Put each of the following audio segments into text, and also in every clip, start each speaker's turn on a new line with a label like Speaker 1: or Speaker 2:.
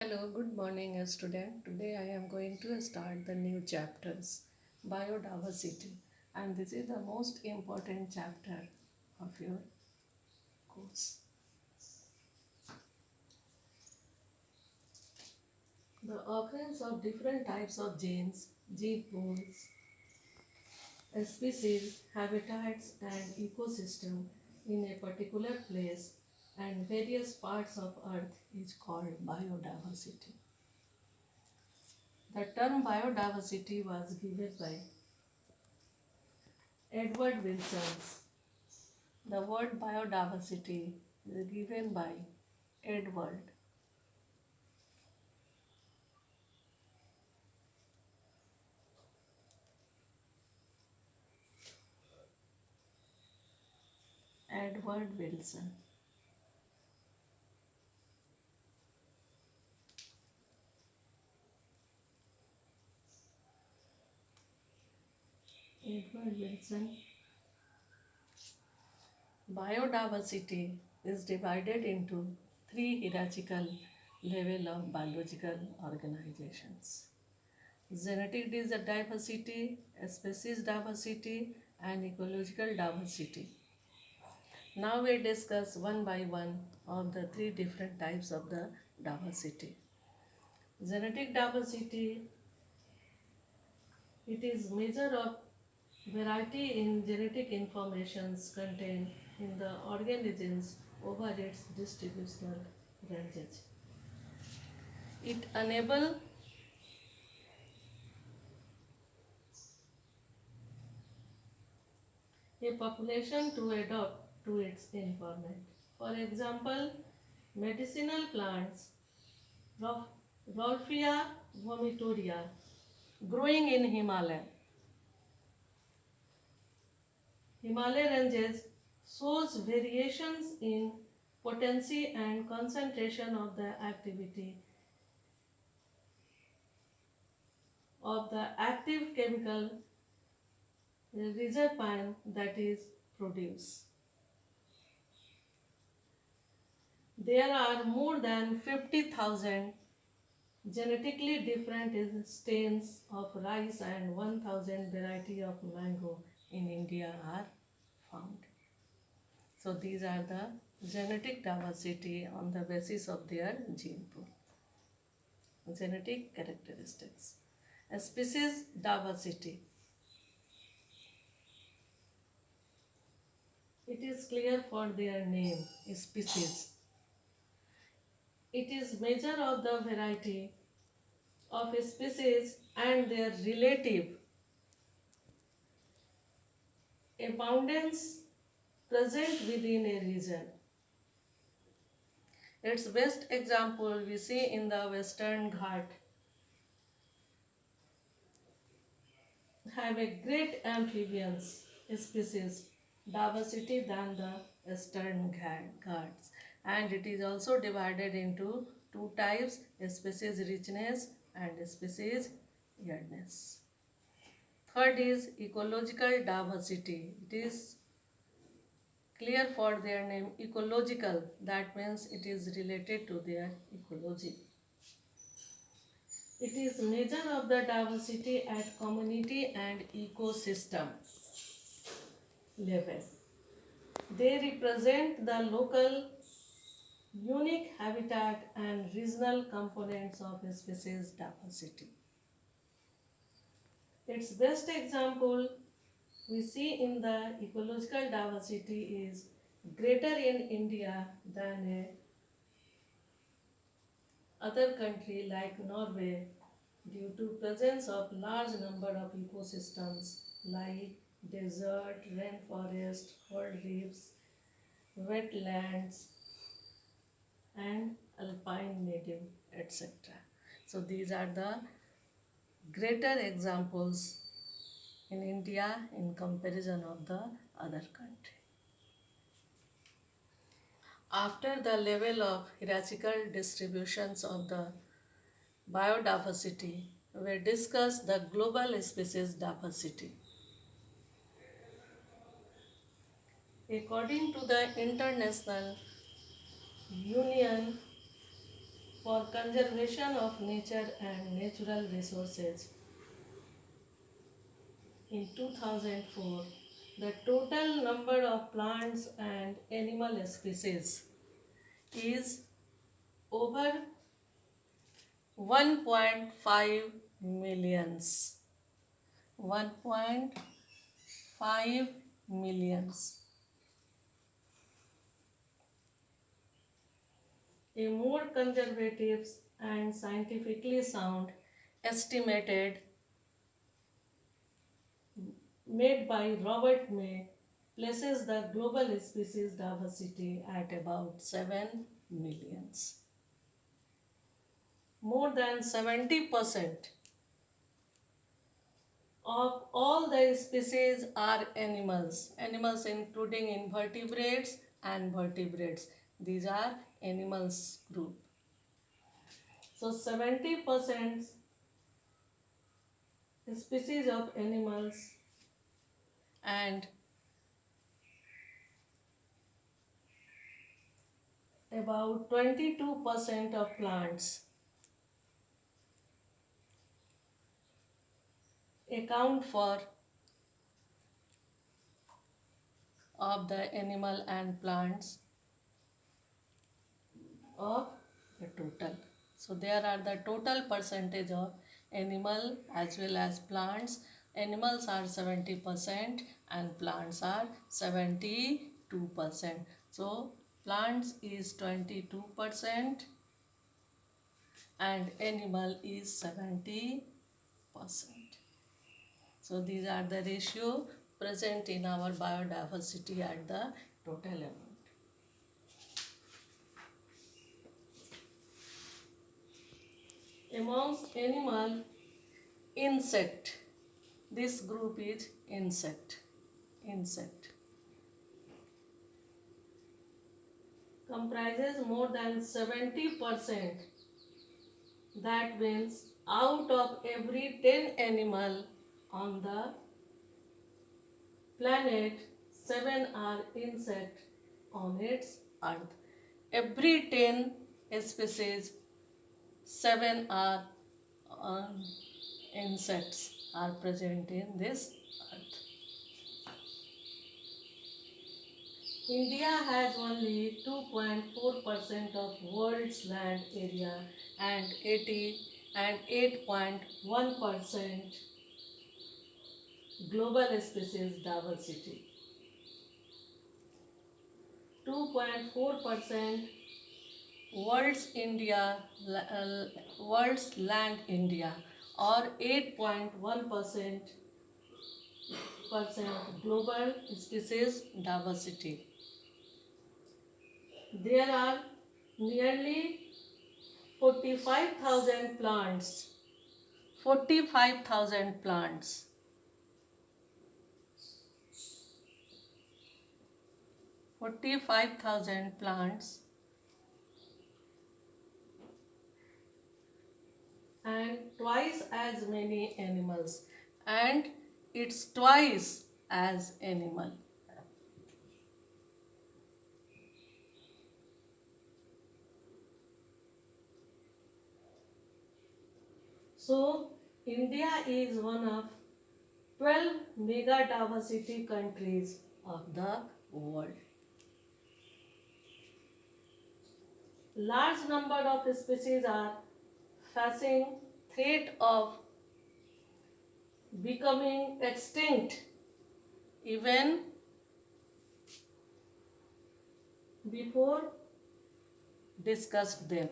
Speaker 1: Hello, good morning, student. Today I am going to start the new chapters, biodiversity, and this is the most important chapter of your course. The occurrence of different types of genes, gene pools, species, habitats, and ecosystem in a particular place and various parts of Earth is called biodiversity. The term biodiversity was given by Edward Wilson. The word biodiversity is given by Edward. Edward Wilson. Edward Wilson. Biodiversity is divided into three hierarchical level of biological organizations. Genetic diversity, species diversity, and ecological diversity. Now we discuss one by one of the three different types of the diversity. Genetic diversity, it is measure of variety in genetic informations contained in the organisms over its distributional ranges. It enables a population to adapt to its environment. For example, medicinal plants, Rolfia vomitoria, growing in Himalaya ranges shows variations in potency and concentration of the activity of the active chemical reserpine that is produced. There are more than 50,000 genetically different strains of rice and 1,000 variety of mango in India are found. So these are the genetic diversity on the basis of their gene pool. Genetic characteristics. Species diversity. It is clear for their name, species. It is measure of the variety of species and their relative abundance present within a region. Its best example we see in the Western Ghat have a great amphibians species diversity than the Eastern Ghats, and it is also divided into two types, species richness and species yardness. Third is ecological diversity. It is clear for their name ecological, that means it is related to their ecology. It is measure of the diversity at community and ecosystem level. They represent the local unique habitat and regional components of species diversity. Its best example we see in the ecological diversity is greater in India than a other country like Norway due to presence of large number of ecosystems like desert, rainforest, coral reefs, wetlands, and alpine native, etc. So these are the greater examples in India in comparison of the other country. After the level of hierarchical distributions of the biodiversity, we discuss the global species diversity. According to the International Union for conservation of nature and natural resources. In 2004, the total number of plants and animal species is over 1.5 millions. 1.5 millions. A more conservative and scientifically sound estimated made by Robert May places the global species diversity at about 7 millions. More than 70% of all the species are animals. Animals including invertebrates and vertebrates. These are animals group. So 70% species of animals and about 22% of plants account for of the animal and plants of the total. So there are the total percentage of animal as well as plants. Animals are 70% and plants are 72%. So plants is 22% and animal is 70%. So these are the ratio present in our biodiversity at the total amount. Amongst animal, insect. This group is insect. Insect comprises more than 70%. That means out of every 10 animal on the planet, 7 are insect on its earth. Every 10 species, 7 are insects are present in this earth. India has only 2.4% of world's land area and 8.1% global species diversity. 2.4% world's land India or 8.1% global species diversity. There are nearly 45,000 plants. 45,000 plants. 45,000 plants and twice as many animals, and it's twice as animal. So India is one of 12 mega diversity countries of the world. Large number of species are facing threat of becoming extinct even before discussed them.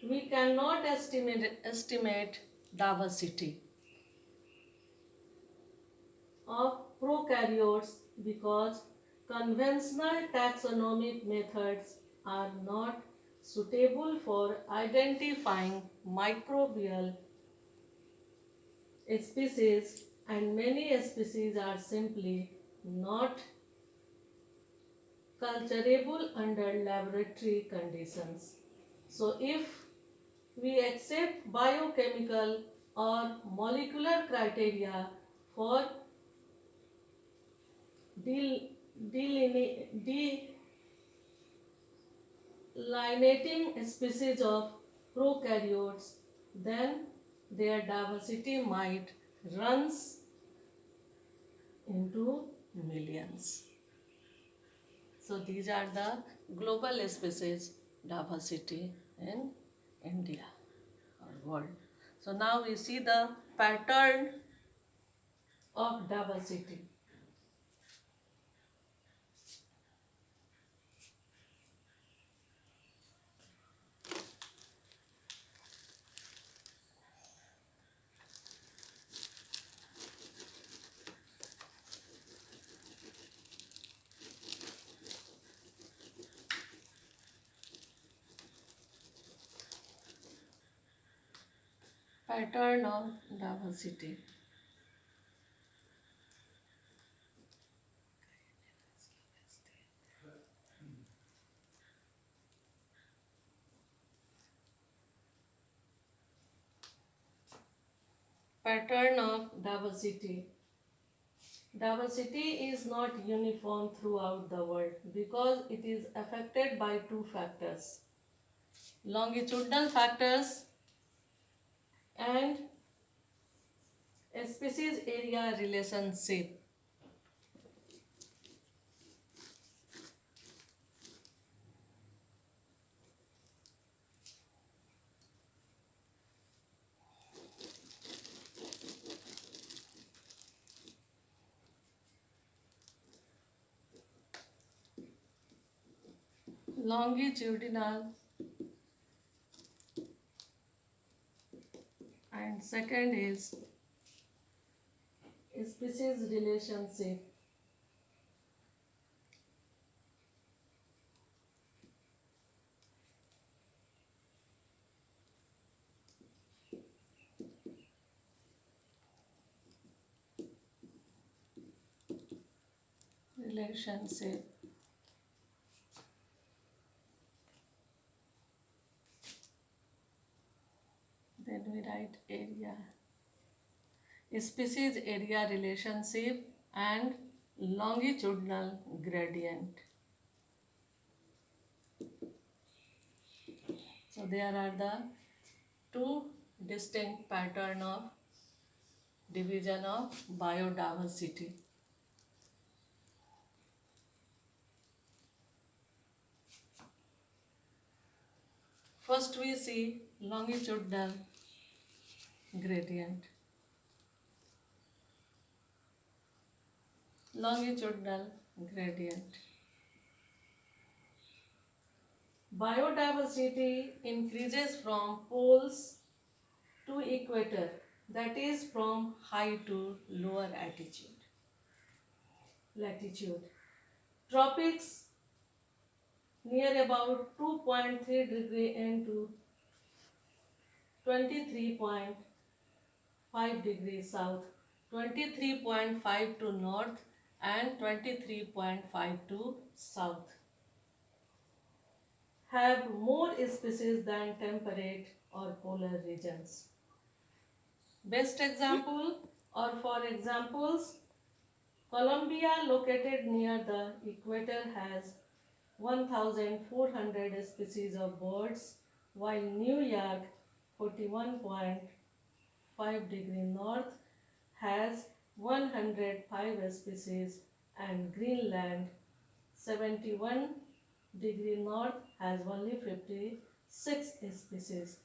Speaker 1: We cannot estimate diversity of prokaryotes because conventional taxonomic methods are not suitable for identifying microbial species, and many species are simply not culturable under laboratory conditions. So if we accept biochemical or molecular criteria for lineating species of prokaryotes, then their diversity might runs into millions. So these are the global species diversity in India or world. So now we see the pattern of diversity. Pattern of diversity. Pattern of diversity. Diversity is not uniform throughout the world because it is affected by two factors: longitudinal factors and species area relationship. Longitudinal, and second is species relationship. Relationship. Then we write area. Species area relationship and longitudinal gradient. So there are the two distinct pattern of division of biodiversity. First we see longitudinal gradient. Longitudinal gradient. Biodiversity increases from poles to equator, that is from high to lower latitude. Tropics near about 2.3 degree N to 23.5 degrees south, 23.5 to north and 23.5 to south have more species than temperate or polar regions. Best example, or for examples, Colombia located near the equator has 1,400 species of birds, while New York 41.5 degree north has 105 species and Greenland 71 degree north has only 56 species.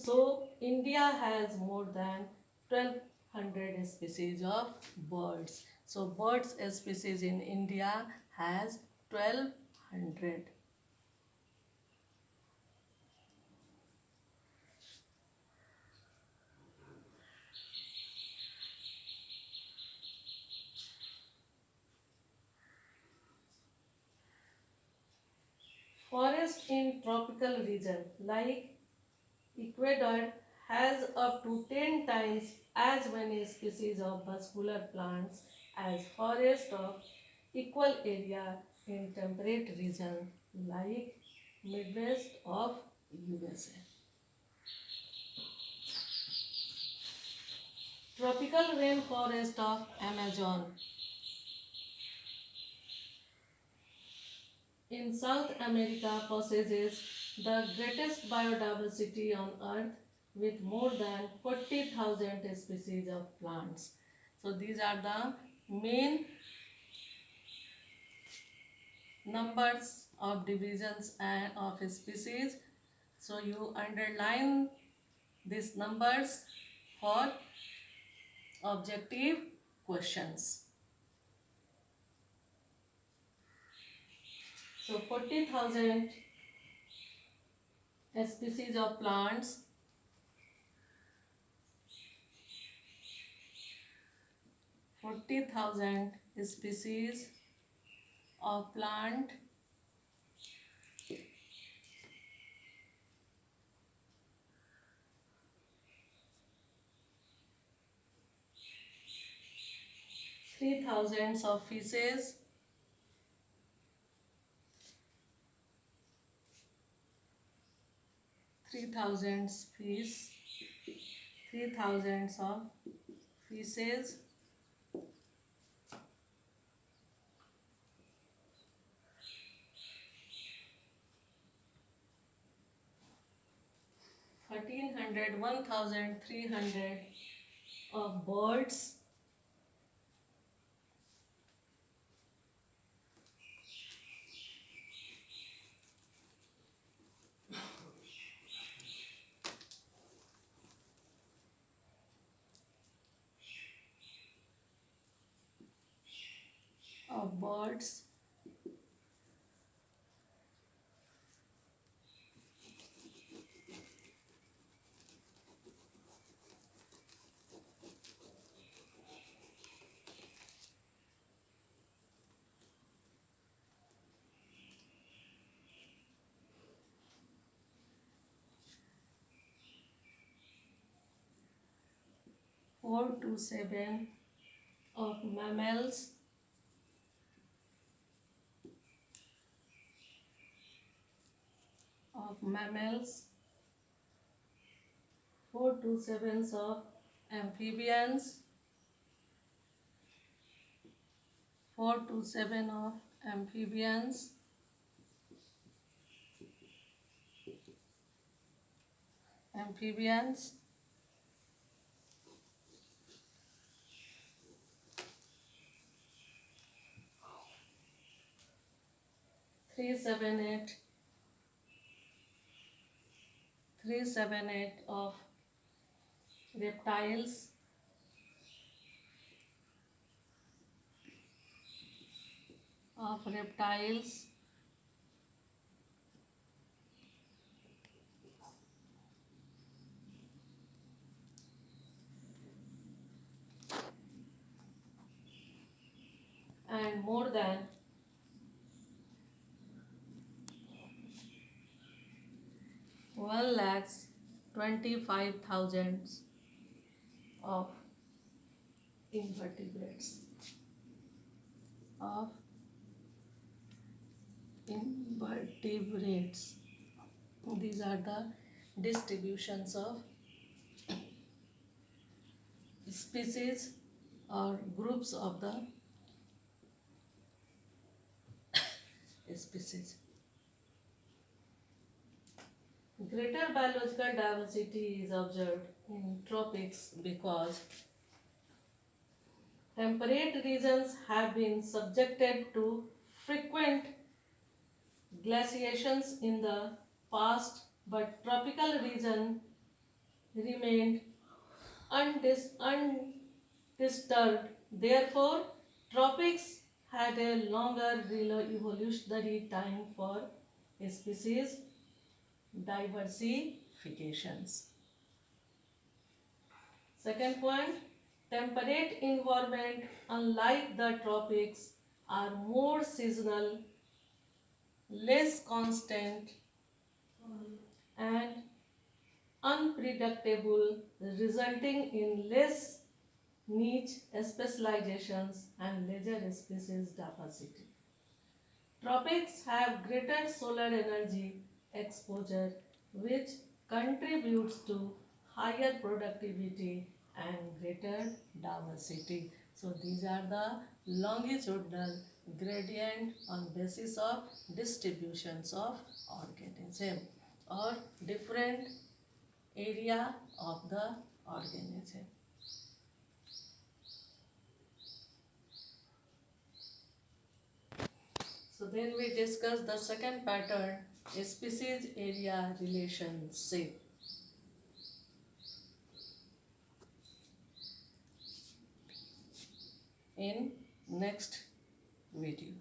Speaker 1: So India has more than 1200 species of birds. So birds species in India has 1200. Forest in tropical region like Ecuador has up to 10 times as many species of vascular plants as forest of equal area in temperate region like Midwest of USA. Tropical rainforest of Amazon. in South America possesses the greatest biodiversity on earth with more than 40,000 species of plants. So these are the main numbers of divisions and of species. So you underline these numbers for objective questions. So 40,000 species of plants, 40,000 species of plant, 3,000 of fishes, 3,000 fish, 3,000 of fishes, 1,300, 1,300 of birds, of birds, 4 to 7 of mammals, of mammals, 4 to 7 of amphibians, 4 to 7 of amphibians, amphibians, 378, 378 of reptiles, of reptiles, and more than 1,25,000 of invertebrates, of invertebrates. These are the distributions of species or groups of the species. Greater biological diversity is observed in tropics because temperate regions have been subjected to frequent glaciations in the past, but tropical region remained undisturbed. Therefore, tropics had a longer evolutionary time for species diversifications. Second point, temperate environment unlike the tropics are more seasonal, less constant and unpredictable, resulting in less niche specializations and larger species diversity. Tropics have greater solar energy exposure, which contributes to higher productivity and greater diversity. So these are the longitudinal gradient on basis of distributions of organism or different area of the organism. So then we discuss the second pattern, species area relationship, in next video.